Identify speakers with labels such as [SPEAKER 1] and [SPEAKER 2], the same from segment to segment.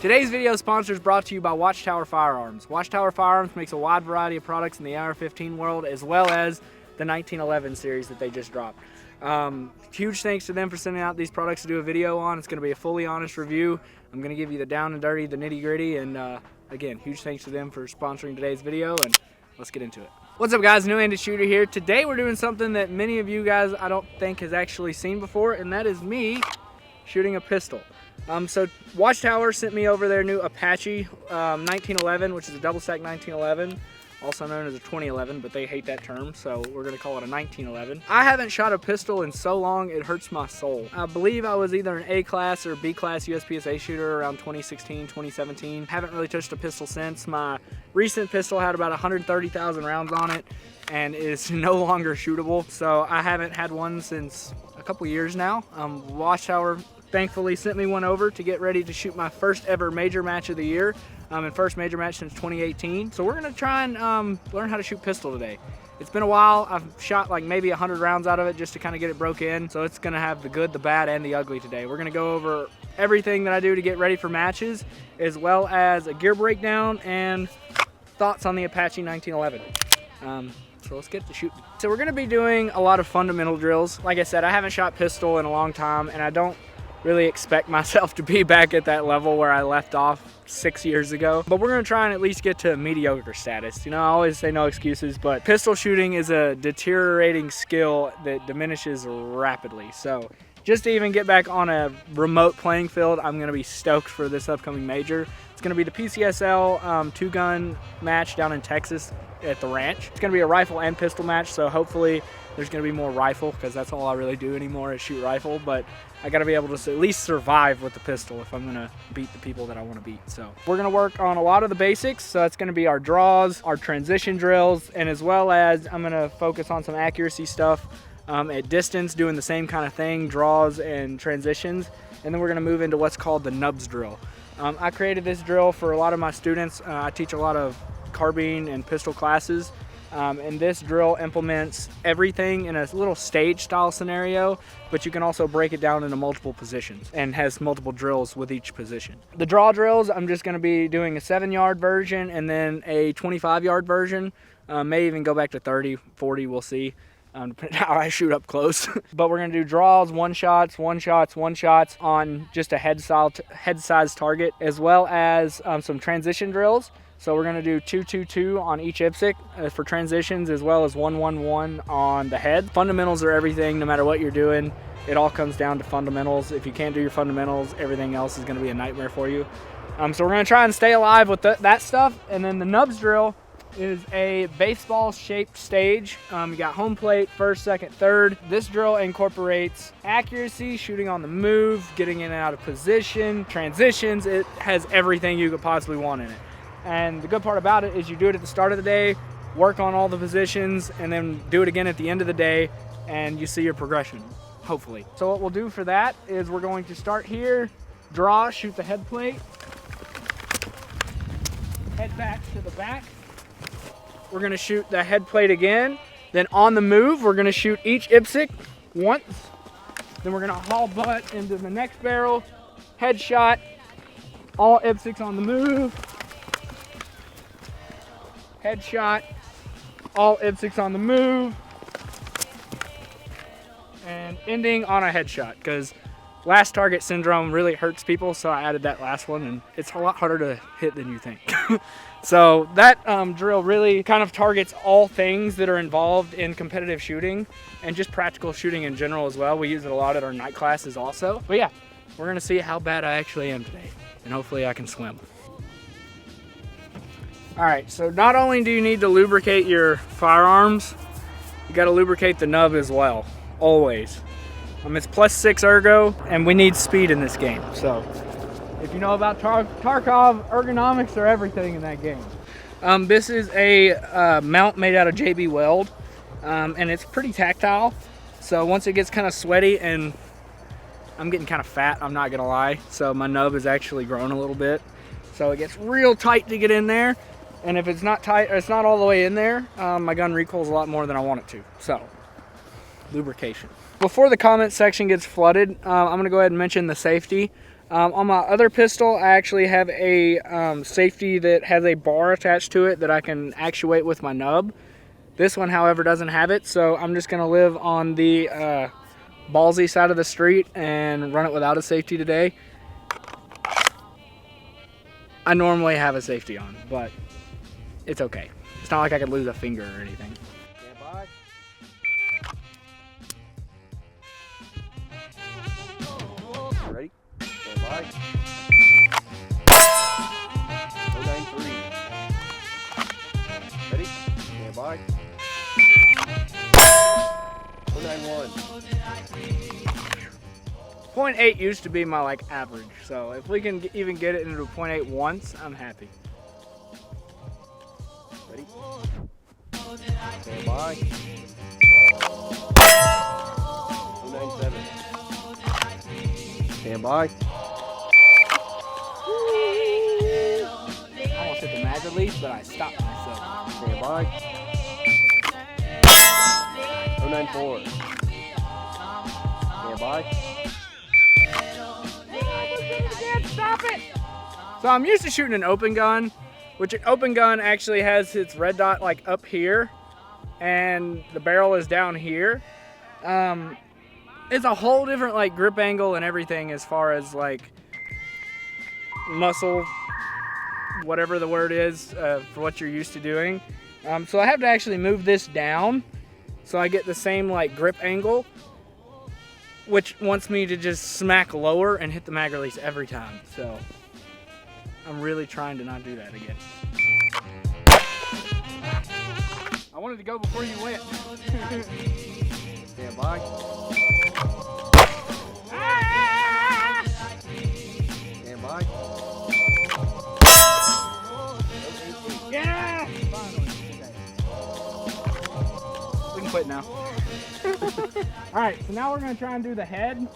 [SPEAKER 1] Today's video sponsor is brought to you by WatchTower Firearms. WatchTower Firearms makes a wide variety of products in the AR-15 world, as well as the 1911 series that they just dropped. Huge thanks to them for sending out these products to do a video on. It's going to be a fully honest review. I'm going to give you the down and dirty, the nitty gritty, and again, huge thanks to them for sponsoring today's video, and let's get into it. What's up guys, New-Handed Shooter here. Today we're doing something that many of you guys I don't think has actually seen before, and that is me shooting a pistol. So WatchTower sent me over their new Apache 1911, which is a double stack 1911, also known as a 2011, but they hate that term, so we're gonna call it a 1911. I haven't shot a pistol in so long it hurts my soul. I believe I was either an A class or B class USPSA shooter around 2016, 2017. Haven't really touched a pistol since. My recent pistol had about 130,000 rounds on it and is no longer shootable, so I haven't had one since a couple years now. WatchTower thankfully sent me one over to get ready to shoot my first ever major match of the year, and first major match since 2018. So we're gonna try and learn how to shoot pistol today. It's been a while. I've shot like maybe 100 rounds out of it just to kind of get it broke in. So it's gonna have the good, the bad, and the ugly today. We're gonna go over everything that I do to get ready for matches, as well as a gear breakdown and thoughts on the Apache 1911. So let's get to shooting. So we're gonna be doing a lot of fundamental drills. Like I said, I haven't shot pistol in a long time, and I don't really expect myself to be back at that level where I left off 6 years ago. But we're gonna try and at least get to mediocre status. You know, I always say no excuses, but pistol shooting is a deteriorating skill that diminishes rapidly. So just to even get back on a remote playing field, I'm gonna be stoked for this upcoming major. It's gonna be the PCSL two-gun match down in Texas at the ranch. It's gonna be a rifle and pistol match, so hopefully there's gonna be more rifle, because that's all I really do anymore is shoot rifle, but I gotta be able to at least survive with the pistol if I'm gonna beat the people that I wanna beat. So we're gonna work on a lot of the basics. So that's gonna be our draws, our transition drills, and as well as I'm gonna focus on some accuracy stuff at distance, doing the same kind of thing, draws and transitions. And then we're gonna move into what's called the Nubs drill. I created this drill for a lot of my students. I teach a lot of carbine and pistol classes. And this drill implements everything in a little stage style scenario, but you can also break it down into multiple positions and has multiple drills with each position. The draw drills, I'm just gonna be doing a 7-yard version and then a 25-yard version. May even go back to 30, 40, we'll see, depending on how I shoot up close. But we're gonna do draws, one shots on just a head size target, as well as some transition drills. So we're gonna do 2-2-2 on each IPSC for transitions, as well as 1-1-1 on the head. Fundamentals are everything, no matter what you're doing. It all comes down to fundamentals. If you can't do your fundamentals, everything else is gonna be a nightmare for you. So we're gonna try and stay alive with that stuff. And then the Nubs drill is a baseball-shaped stage. You got home plate, first, second, third. This drill incorporates accuracy, shooting on the move, getting in and out of position, transitions. It has everything you could possibly want in it. And the good part about it is you do it at the start of the day, work on all the positions, and then do it again at the end of the day, and you see your progression, hopefully. So what we'll do for that is we're going to start here, draw, shoot the head plate, head back to the back. We're gonna shoot the head plate again. Then on the move, we're gonna shoot each IPSC once. Then we're gonna haul butt into the next barrel, headshot, all IPSCs on the move. Headshot, all IPSCs on the move, and ending on a headshot, because last target syndrome really hurts people, so I added that last one, and it's a lot harder to hit than you think. So that drill really kind of targets all things that are involved in competitive shooting and just practical shooting in general as well. We use it a lot at our night classes also. But yeah, we're gonna see how bad I actually am today, and hopefully I can swim. All right, so not only do you need to lubricate your firearms, you gotta lubricate the nub as well, always. It's +6 ergo, and we need speed in this game. So if you know about Tarkov, ergonomics are everything in that game. This is a mount made out of JB Weld, and it's pretty tactile. So once it gets kind of sweaty, and I'm getting kind of fat, I'm not gonna lie, so my nub has actually grown a little bit. So it gets real tight to get in there. And if it's not tight, or it's not all the way in there, my gun recoils a lot more than I want it to. So, lubrication. Before the comment section gets flooded, I'm gonna go ahead and mention the safety. On my other pistol, I actually have a safety that has a bar attached to it that I can actuate with my nub. This one, however, doesn't have it, so I'm just going to live on the ballsy side of the street and run it without a safety today. I normally have a safety on, but it's okay. It's not like I could lose a finger or anything.
[SPEAKER 2] Stand by. Ready? Stand by. 093. Ready? Stand by. 091.
[SPEAKER 1] 0.8 used to be my like average, so if we can even get it into 0.8 once, I'm happy.
[SPEAKER 2] Ready? Stand by. 097. Stand by.
[SPEAKER 1] I almost hit the mag release, but I stopped myself.
[SPEAKER 2] Stand by. 094. Stand by.
[SPEAKER 1] Stop it! So I'm used to shooting an open gun, which an open gun actually has its red dot like up here, and the barrel is down here. It's a whole different like grip angle and everything as far as like muscle, whatever the word is, for what you're used to doing. So I have to actually move this down so I get the same like grip angle, which wants me to just smack lower and hit the mag release every time. So I'm really trying to not do that again. I wanted to go before you went.
[SPEAKER 2] Stand by. Stand by.
[SPEAKER 1] Yeah! Finally. Okay. We can quit now. Alright, so now we're going to try and do the head.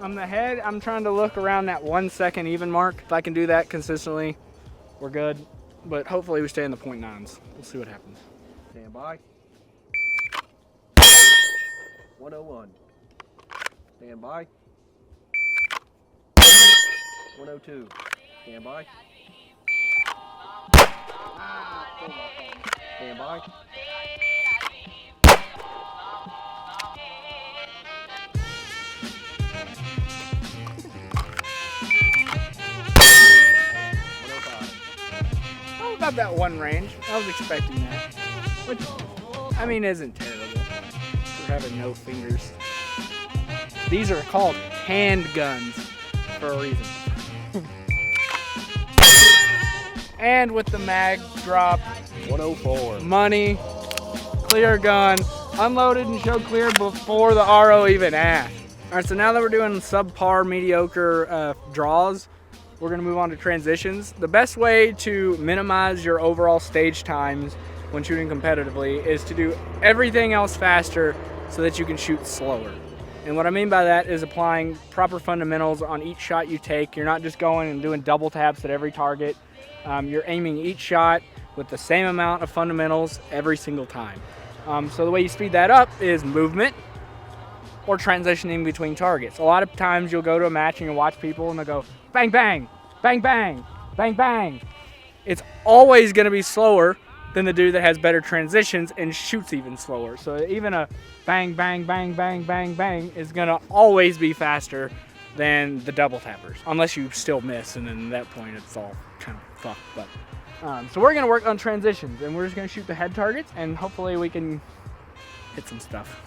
[SPEAKER 1] On the head, I'm trying to look around that 1 second even mark. If I can do that consistently, we're good. But hopefully we stay in the 0.9s. We'll see what happens.
[SPEAKER 2] Stand by. 101. Stand by. 102. Stand by. Stand by.
[SPEAKER 1] How about that one range? I was expecting that. Which, I mean, isn't terrible for having no fingers. These are called handguns for a reason. And with the mag drop,
[SPEAKER 2] 104.
[SPEAKER 1] money, clear gun, unloaded and show clear before the RO even asked. All right, so now that we're doing subpar, mediocre draws, we're gonna move on to transitions. The best way to minimize your overall stage times when shooting competitively is to do everything else faster so that you can shoot slower. And what I mean by that is applying proper fundamentals on each shot you take. You're not just going and doing double taps at every target. You're aiming each shot with the same amount of fundamentals every single time. So the way you speed that up is movement or transitioning between targets. A lot of times you'll go to a match and you'll watch people and they'll go bang, bang, bang, bang, bang, bang. It's always gonna be slower than the dude that has better transitions and shoots even slower. So even a bang, bang, bang, bang, bang, bang is gonna always be faster than the double tappers, unless you still miss, and then at that point it's all kind of fucked. But so we're gonna work on transitions, and we're just gonna shoot the head targets, and hopefully we can hit some stuff.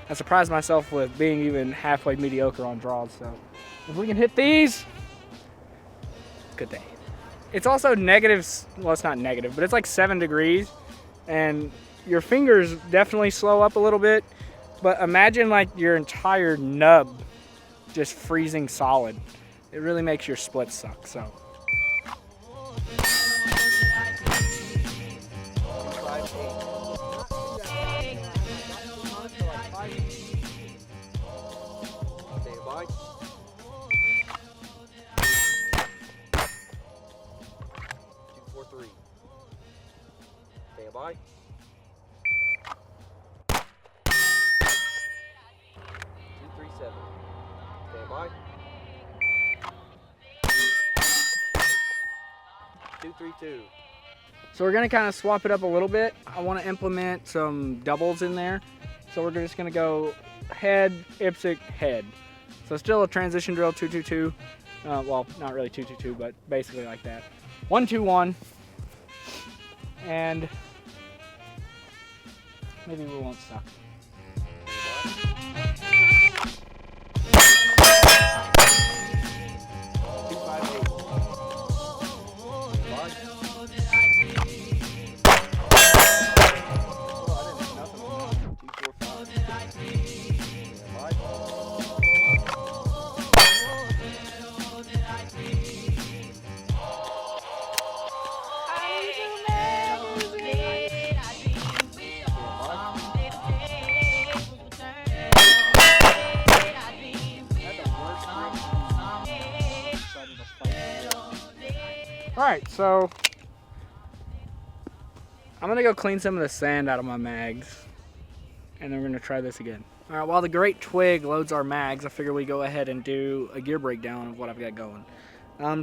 [SPEAKER 1] I surprised myself with being even halfway mediocre on draws, so if we can hit these, good day. It's also negative, well, it's not negative, but it's like 7 degrees, and your fingers definitely slow up a little bit, but imagine like your entire nub just freezing solid. It really makes your splits suck, so.
[SPEAKER 2] Stand by. 243. Stand by. 237. Stand by. 232.
[SPEAKER 1] So we're gonna kind of swap it up a little bit. I want to implement some doubles in there. So we're just gonna go head, IPSC, head. So still a transition drill, 222. Well, not really 222, but basically like that. 1-2-1, and maybe we won't suck. Alright, so I'm gonna go clean some of the sand out of my mags, and then we're gonna try this again. Alright, while the Great Twig loads our mags, I figure we go ahead and do a gear breakdown of what I've got going.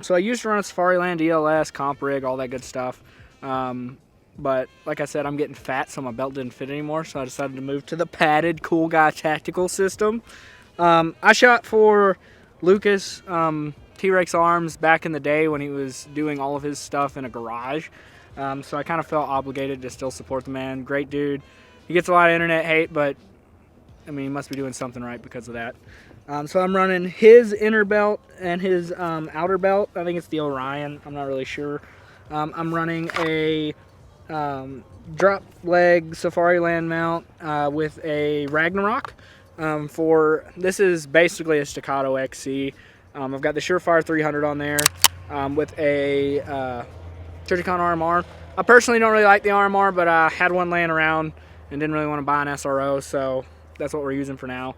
[SPEAKER 1] So I used to run a Safariland ELS, comp rig, all that good stuff. But like I said, I'm getting fat, so my belt didn't fit anymore, so I decided to move to the padded Cool Guy tactical system. I shot for Lucas T-Rex Arms back in the day when he was doing all of his stuff in a garage. So I kind of felt obligated to still support the man. Great dude. He gets a lot of internet hate, but I mean, he must be doing something right because of that. So I'm running his inner belt and his outer belt. I think it's the Orion. I'm not really sure. I'm running a drop leg Safariland mount with a Ragnarok. This is basically a Staccato XC. I've got the Surefire 300 on there with a Trijicon RMR. I personally don't really like the RMR, but I had one laying around and didn't really want to buy an SRO, so that's what we're using for now.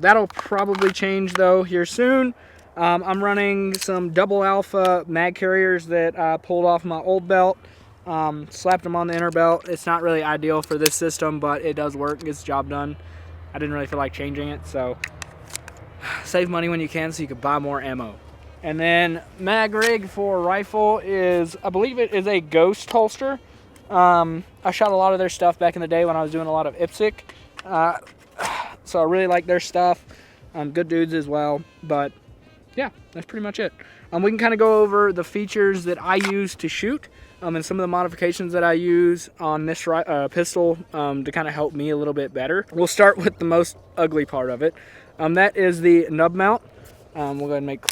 [SPEAKER 1] That'll probably change though here soon. I'm running some double alpha mag carriers that I pulled off my old belt. Slapped them on the inner belt. It's not really ideal for this system, but it does work, gets the job done. I didn't really feel like changing it, so save money when you can so you can buy more ammo. And then mag rig for rifle is, I believe it is a Ghost holster. I shot a lot of their stuff back in the day when I was doing a lot of IPSC. So I really like their stuff. Good dudes as well, but yeah, that's pretty much it. We can kind of go over the features that I use to shoot and some of the modifications that I use on this pistol to kind of help me a little bit better. We'll start with the most ugly part of it. That is the nub mount. We'll go ahead and make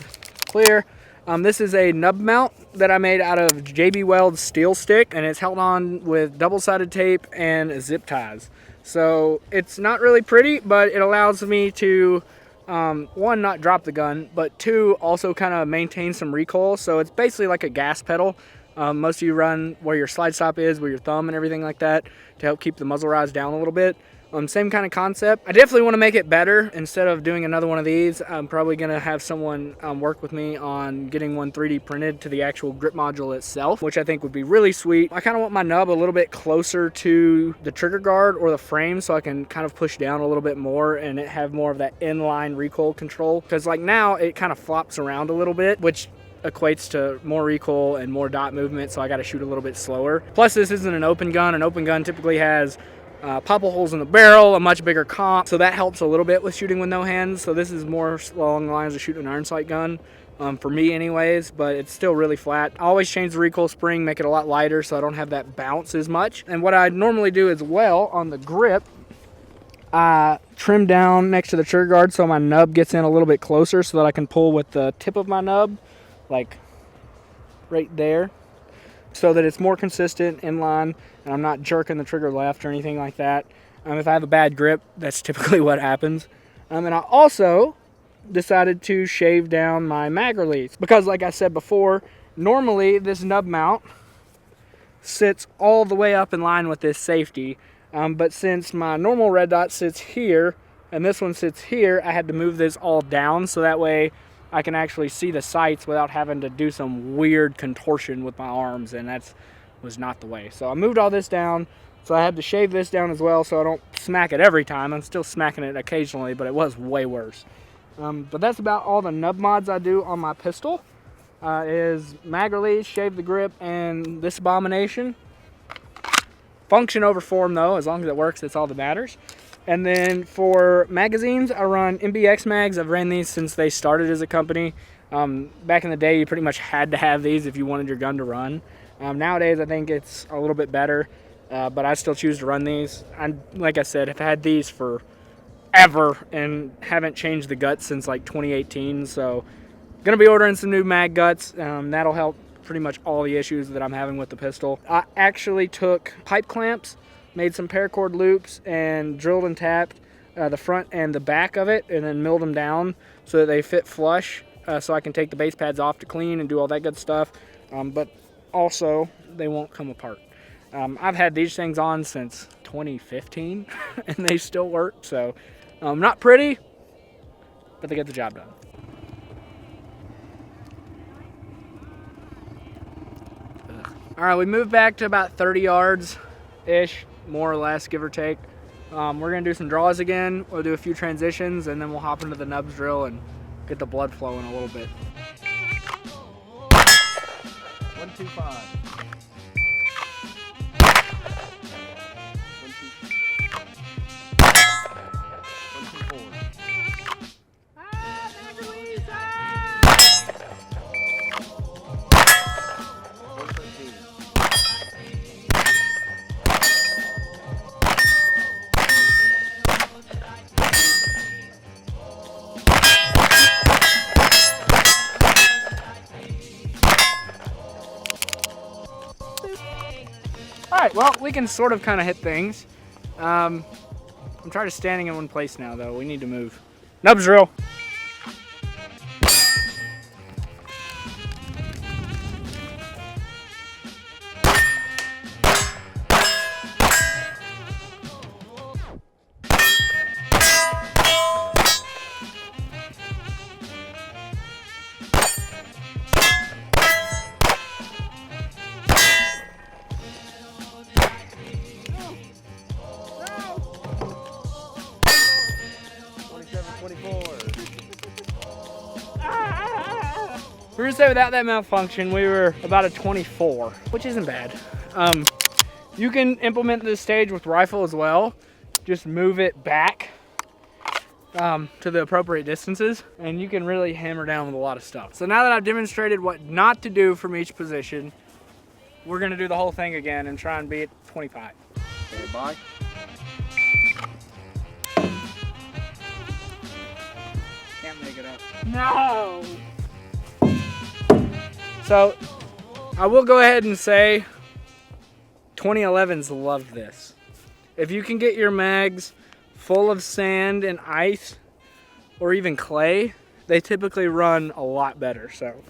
[SPEAKER 1] clear. This is a nub mount that I made out of JB Weld's steel stick, and it's held on with double-sided tape and zip ties. So it's not really pretty, but it allows me to, one, not drop the gun, but two, also kind of maintain some recoil. So it's basically like a gas pedal. Most of you run where your slide stop is, with your thumb and everything like that, to help keep the muzzle rise down a little bit. Same kind of concept. I definitely want to make it better. Instead of doing another one of these, I'm probably going to have someone work with me on getting one 3D printed to the actual grip module itself, which I think would be really sweet. I kind of want my nub a little bit closer to the trigger guard or the frame so I can kind of push down a little bit more and have more of that inline recoil control. Because like now it kind of flops around a little bit, which equates to more recoil and more dot movement, so I got to shoot a little bit slower. Plus this isn't an open gun. An open gun typically has popple holes in the barrel, a much bigger comp, so that helps a little bit with shooting with no hands. So this is more along the lines of shooting an iron sight gun, for me anyways, but it's still really flat. I always change the recoil spring, make it a lot lighter so I don't have that bounce as much. And what I normally do as well on the grip, I trim down next to the trigger guard so my nub gets in a little bit closer so that I can pull with the tip of my nub, like right there, so that it's more consistent, in line, and I'm not jerking the trigger left or anything like that. If I have a bad grip, that's typically what happens. And I also decided to shave down my mag release because, like I said before, normally this nub mount sits all the way up in line with this safety, but since my normal red dot sits here and this one sits here, I had to move this all down so that way I can actually see the sights without having to do some weird contortion with my arms, and that was not the way. So I moved all this down, so I had to shave this down as well so I don't smack it every time. I'm still smacking it occasionally, but it was way worse. But that's about all the nub mods I do on my pistol. is mag release, shave the grip, and this abomination. Function over form though, as long as it works, that's all that matters. And then for magazines, I run MBX mags. I've ran these since they started as a company. Back in the day, you pretty much had to have these if you wanted your gun to run. Nowadays, I think it's a little bit better, but I still choose to run these. Like I said, I've had these forever and haven't changed the guts since like 2018. So, gonna be ordering some new mag guts. That'll help pretty much all the issues that I'm having with the pistol. I actually took pipe clamps, made some paracord loops, and drilled and tapped the front and the back of it, and then milled them down so that they fit flush, so I can take the base pads off to clean and do all that good stuff. But also, they won't come apart. I've had these things on since 2015, and they still work. So, not pretty, but they get the job done. All right, we moved back to about 30 yards-ish, more or less, give or take. We're gonna do some draws again. We'll do a few transitions, and then we'll hop into the nubs drill and get the blood flowing a little bit.
[SPEAKER 2] 125.
[SPEAKER 1] All right, well, we can sort of kind of hit things. I'm trying to standing in one place now, though. We need to move. Nubs drill. We're gonna say without that malfunction, we were about a 24, which isn't bad. You can implement this stage with rifle as well. Just move it back to the appropriate distances, and you can really hammer down with a lot of stuff. So now that I've demonstrated what not to do from each position, we're gonna do the whole thing again and try and beat 25.
[SPEAKER 2] Stand by.
[SPEAKER 1] Can't make it up. No! So, I will go ahead and say 2011s love this. If you can get your mags full of sand and ice or even clay, they typically run a lot better. So,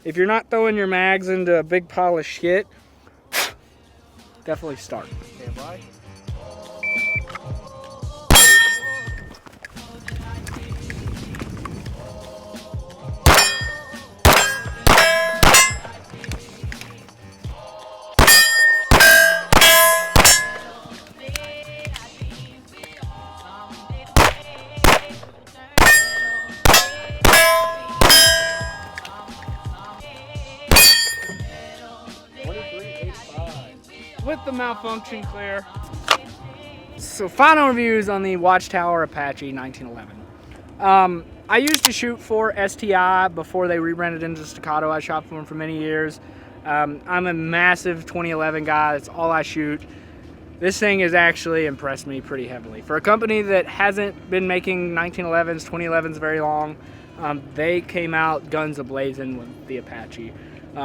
[SPEAKER 1] if you're not throwing your mags into a big pile of shit, definitely start.
[SPEAKER 2] Stand by.
[SPEAKER 1] With the malfunction clear. So final reviews on the WatchTower Apache 1911. I used to shoot for STI before they rebranded into Staccato. I shot for them for many years. I'm a massive 2011 guy. That's all I shoot. This thing has actually impressed me pretty heavily. For a company that hasn't been making 1911s, 2011s very long, they came out guns a-blazing with the Apache.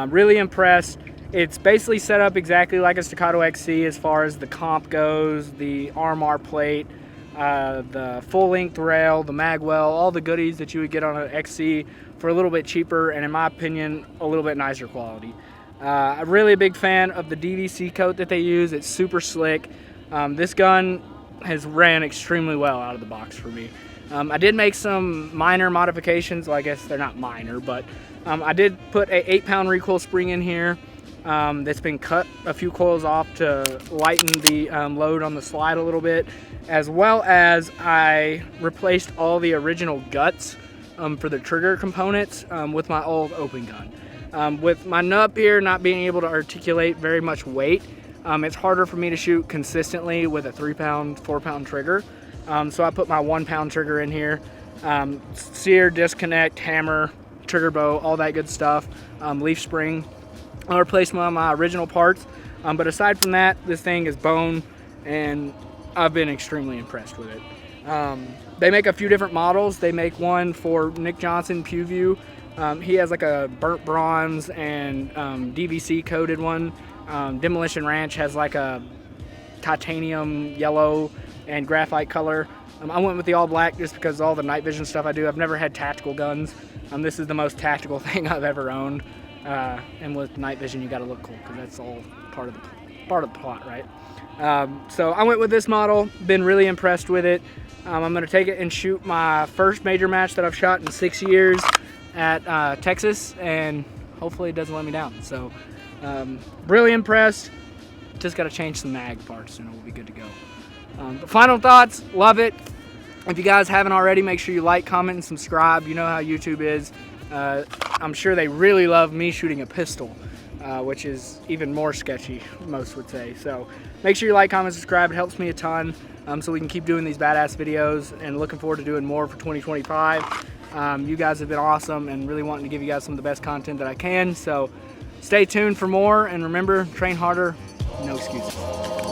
[SPEAKER 1] Really impressed. It's basically set up exactly like a Staccato XC as far as the comp goes, the RMR plate, the full-length rail, the magwell, all the goodies that you would get on an XC for a little bit cheaper and, in my opinion, a little bit nicer quality. I'm really a big fan of the DVC coat that they use. It's super slick. This gun has ran extremely well out of the box for me. I did make some minor modifications. Well, I guess they're not minor, but I did put a 8-pound recoil spring in here. That's been cut a few coils off to lighten the load on the slide a little bit, as well as I replaced all the original guts for the trigger components with my old open gun. With my nub here not being able to articulate very much weight, it's harder for me to shoot consistently with a 3-pound, 4-pound trigger. So I put my 1-pound trigger in here. Sear, disconnect, hammer, trigger bow, all that good stuff. Leaf spring. I replaced one of my original parts. But aside from that, this thing is bone, and I've been extremely impressed with it. They make a few different models. They make one for Nick Johnson, Pewview. He has like a burnt bronze and DVC coated one. Demolition Ranch has like a titanium yellow and graphite color. I went with the all black just because of all the night vision stuff I do. I've never had tactical guns. This is the most tactical thing I've ever owned. And with night vision, you got to look cool because that's all part of the plot, right? So I went with this model. Been really impressed with it. I'm going to take it and shoot my first major match that I've shot in 6 years at Texas, and hopefully it doesn't let me down. So really impressed. Just got to change some mag parts and we'll be good to go. But final thoughts, love it. If you guys haven't already, make sure you like, comment, and subscribe. You know how YouTube is. I'm sure they really love me shooting a pistol, which is even more sketchy, most would say. So make sure you like, comment, subscribe. It helps me a ton, so we can keep doing these badass videos, and looking forward to doing more for 2025. You guys have been awesome, and really wanting to give you guys some of the best content that I can. So stay tuned for more, and remember, train harder, no excuses.